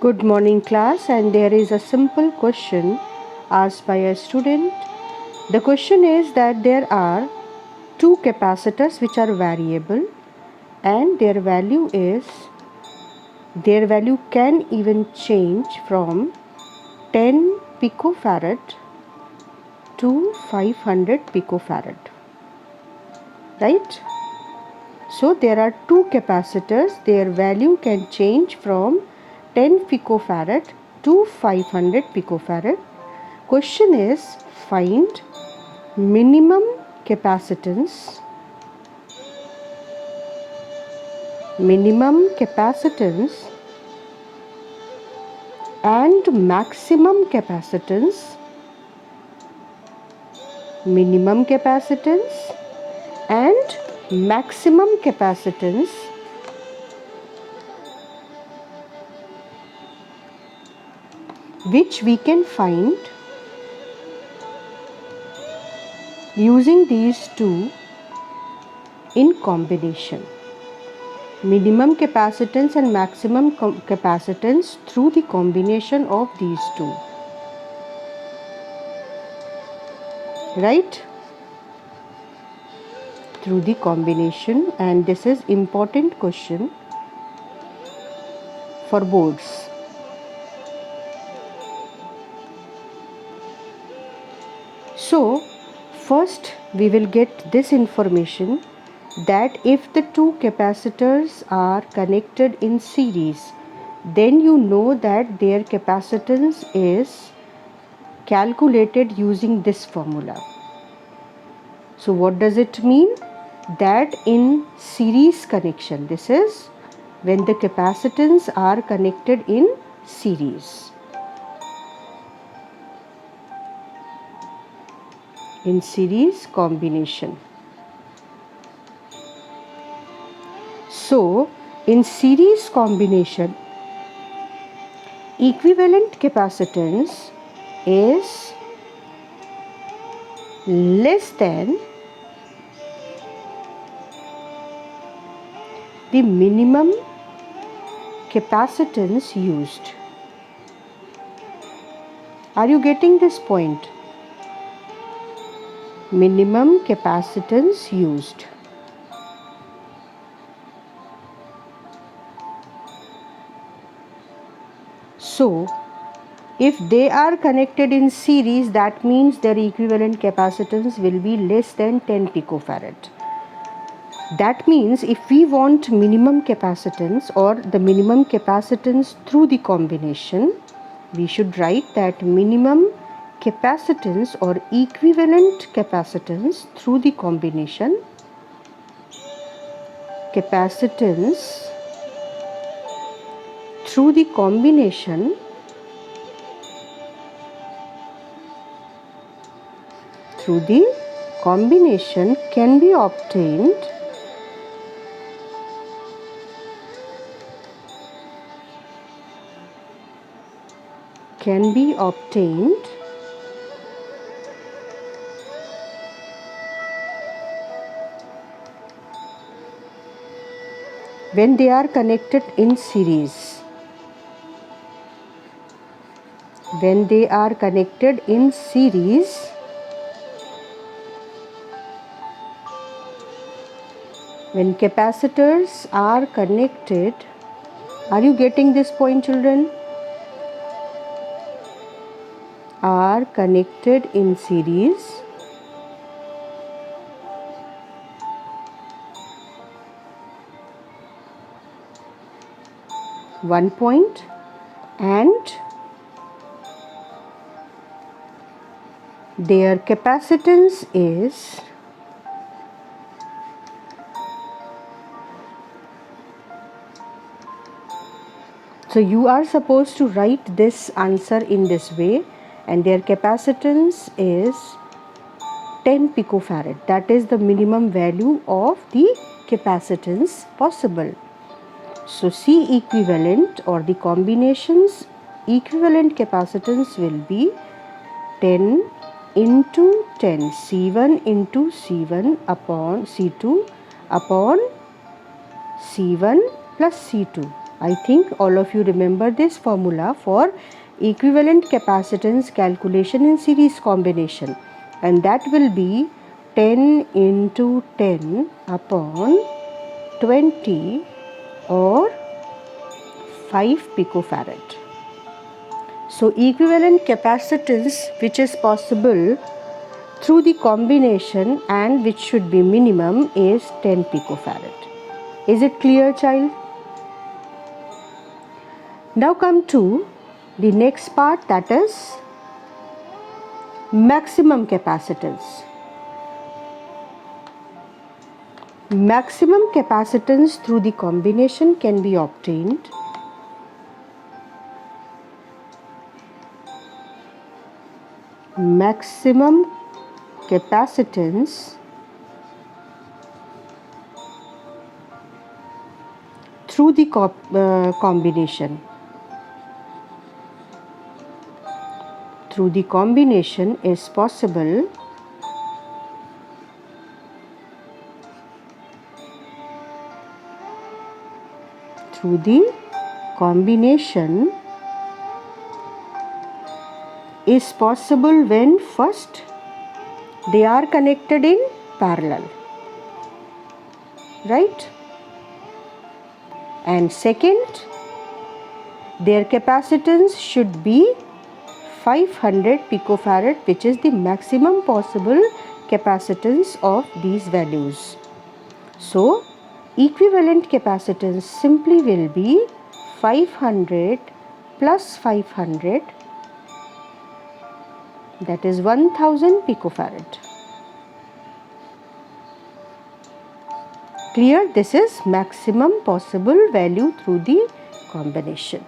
Good morning class, and there is a simple question asked by a student. The question is that there are two capacitors which are variable and their value can even change from 10 picofarad to 500 picofarad, right? So there are two capacitors, their value can change from 10 picofarad to 500 picofarad. Question is, find minimum capacitance and maximum capacitance which we can find using these two in combination. Minimum capacitance and maximum capacitance through the combination of these two, right? Through the combination, and this is important question for boards. So first we will get this information that if the two capacitors are connected in series, then you know that their capacitance is calculated using this formula. So what does it mean? That in series connection, this is when the capacitance are connected in series. In series combination. So in series combination, equivalent capacitance is less than the minimum capacitance used. Are you getting this point? Minimum capacitance used. So if they are connected in series, that means their equivalent capacitance will be less than 10 picofarad. That means if we want minimum capacitance or the minimum capacitance through the combination, we should write that minimum capacitance or equivalent capacitance through the combination, capacitance through the combination can be obtained when they are connected in series. When they are connected in series, when capacitors are connected, are you getting this point, children? Are connected in series, one point, and their capacitance is so you are supposed to write this answer in this way, and their capacitance is 10 picofarad. That is the minimum value of the capacitance possible. So C equivalent or the combination's equivalent capacitance will be 10 into 10, C1 into C1 upon C2 upon C1 plus C2. I think all of you remember this formula for equivalent capacitance calculation in series combination, and that will be 10 into 10 upon 20 or 5 picofarad. So equivalent capacitance which is possible through the combination and which should be minimum is 10 picofarad. Is it clear, child? Now come to the next part, that is maximum capacitance. Maximum capacitance through the combination can be obtained maximum capacitance through the combination. Through the combination is possible through the combination is possible when first they are connected in parallel, right? And second, their capacitance should be 500 picofarad, which is the maximum possible capacitance of these values. So equivalent capacitance simply will be 500 plus 500, that is 1000 picofarad. Clear? This is maximum possible value through the combination.